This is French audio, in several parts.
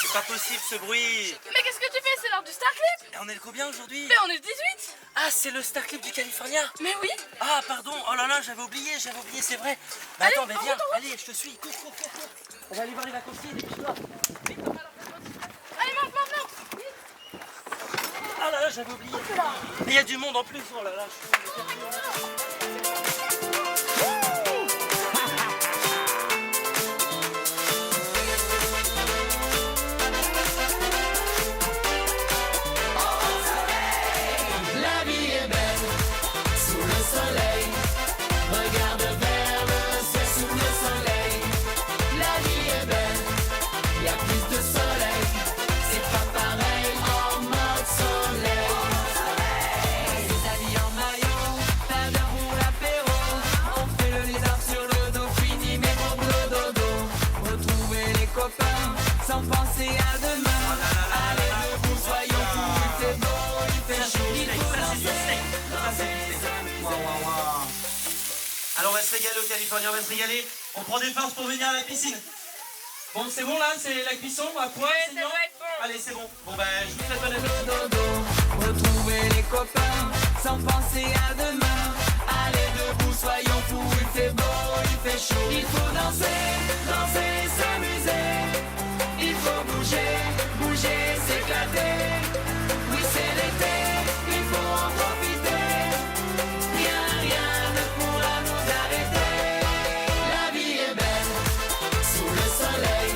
c'est pas possible ce bruit. Mais qu'est-ce que tu fais? C'est l'heure du Star Clip. Et on est le combien aujourd'hui? Mais on est le 18. Ah, c'est le Star Clip du California. Mais oui. Ah, pardon, oh là là, j'avais oublié, c'est vrai. Bah Allez, attends, mais viens, en route. allez, je te suis, cours. On va aller voir les vacanciers, dépêche-toi. Allez, monte. Ah là là, j'avais oublié. Et il y a du monde en plus, oh là là, je suis perdu. La vie est belle sous le soleil. Regarde vers le ciel sous le soleil. La vie est belle, il y a plus de soleil. C'est pas pareil en mode soleil. Les habits en maillot, pas d'heure pour l'apéro. On fait le lézard sur le dos, fini mes gros dodo. Retrouver les copains sans penser à demain. Allez debout, soyons fous, il fait beau, il fait chaud, il faut danser. Alors on va se régaler au Californie, on va se régaler. On prend des forces pour venir à la piscine. Bon, c'est bon là, c'est la cuisson à point, Ouais, c'est ça bon. doit être bon. Allez, c'est bon. Bon bah, je vous souhaite bonne appétit. Dodo, retrouver les copains sans penser à demain. Allez debout, soyons fous, il fait beau, il fait chaud. Il faut danser, s'amuser. Il faut bouger, s'éclater. Oui, c'est l'été, il faut en profiter. Rien ne pourra nous arrêter. La vie est belle sous le soleil.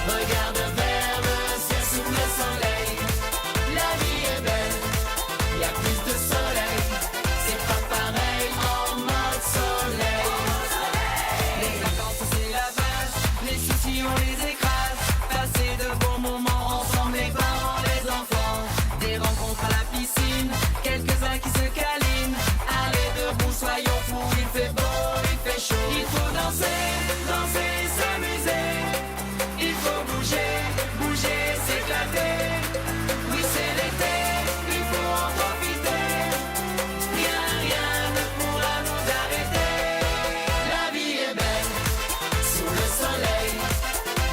Regarde vers le ciel sous le soleil. La vie est belle, il y a plus de soleil. C'est pas pareil en mode soleil. Les vacances c'est la base, les soucis on les écrase. Passer de bons moments ensemble, les parents, les enfants. Des rencontres à la piscine, quelques-uns qui se câlinent. Allez debout, soyons fous, il fait beau, il fait chaud. Il faut danser, s'amuser. Il faut bouger, s'éclater. Oui, c'est l'été, il faut en profiter. Rien ne pourra nous arrêter. La vie est belle sous le soleil.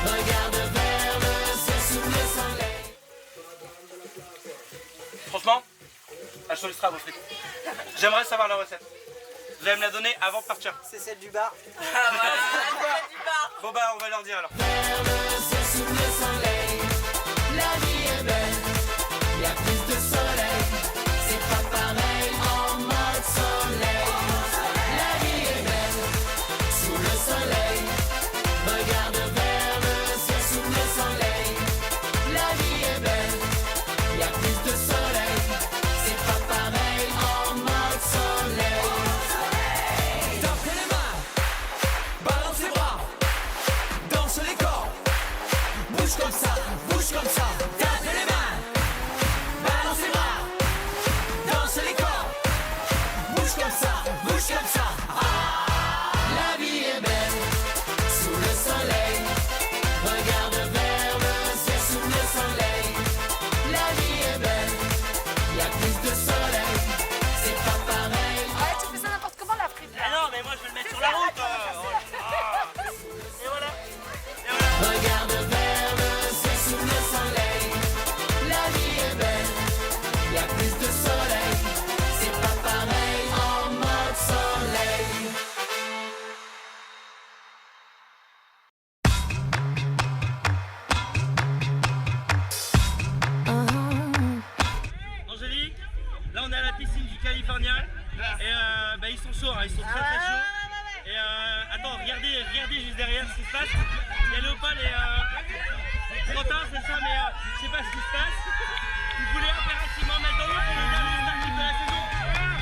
Regarde vers le ciel sous le soleil. Franchement, elles sont ultra vos frites. J'aimerais savoir la recette. Vous allez me la donner avant de partir. C'est celle du bar. Bon bah, on va leur dire alors. Vers le ciel sous le soleil. La vie est belle, il y a plus de soleil. C'est pas pareil en mode soleil. La vie est belle sous le soleil. Regarde vers le ciel sous le soleil. La vie est belle, il y a plus de soleil. C'est pas pareil en mode soleil. Tapez les mains, balance les bras, danse les corps. Bouge comme ça, tapez les mains, balance les bras, danse les corps. Bouge comme ça, ah. La vie est belle sous le soleil. Regarde vers le ciel sous le soleil. La vie est belle, il y a plus de soleil. C'est pas pareil. Ouais, tu fais ça n'importe comment la frite. Ah non, mais moi je vais le mettre sur la route. Et voilà. Regarde vers le ciel sous le soleil. La vie est belle, il y a plus de soleil. C'est pas pareil en mode soleil. Angélique, là on est à la piscine du California. Et bah, ils sont chauds, hein, ils sont très chauds. Et attends, regardez juste derrière ce qui se passe. Il y a Léopold et Quentin, c'est ça, mais je sais pas ce qui se passe. Ils voulaient impérativement mettre dans l'eau pour le dernier Star Clip de la saison.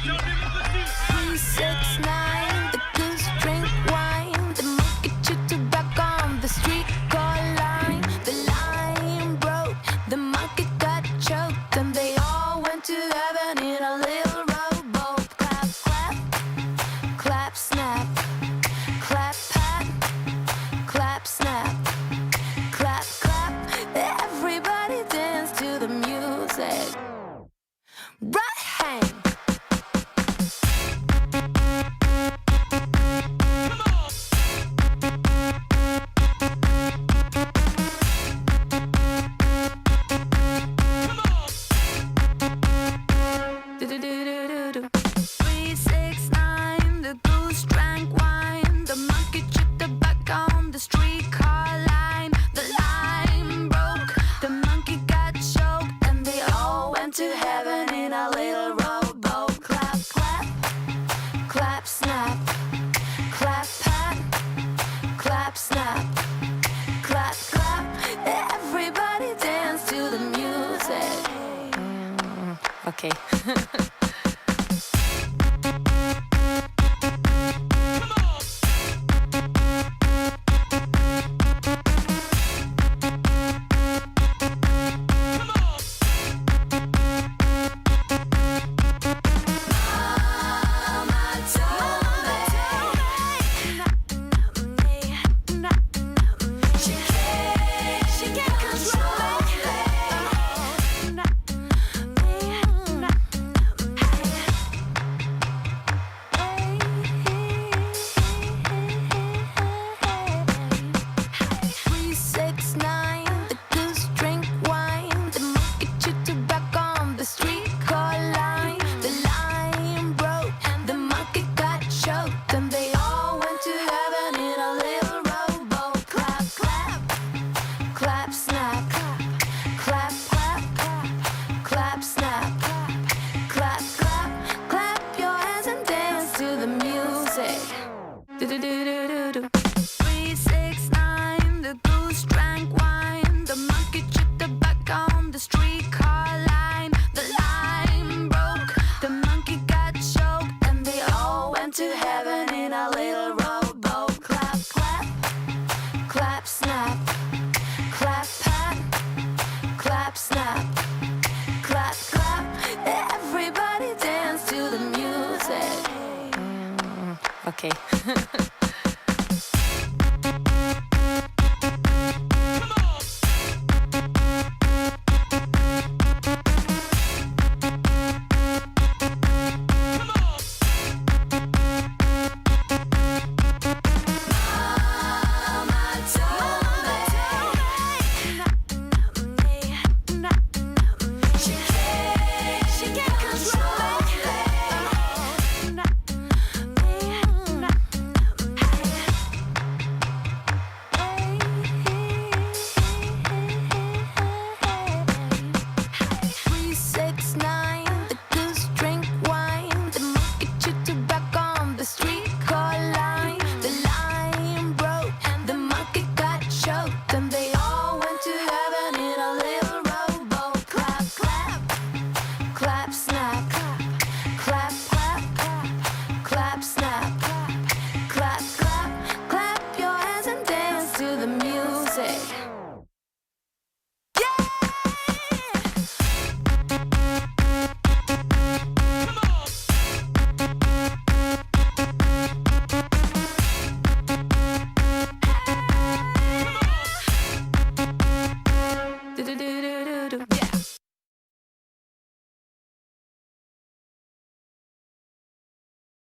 J'ai enlevé mon costume. 369, the goose drink wine. The monkey chewed tobacco on the street called line. The line broke, the monkey got choked, and they all went to heaven in a little rowboat. Clap, clap, clap, snap, clap, pat, clap, snap, clap, clap. Everybody dance to the music. Right hand. streetcar line. The line broke, the monkey got choked, and they all went to heaven in a little rowboat. Clap, clap, clap, snap, clap, pat, clap, snap, clap, clap. Everybody dance to the music. Okay. Okay.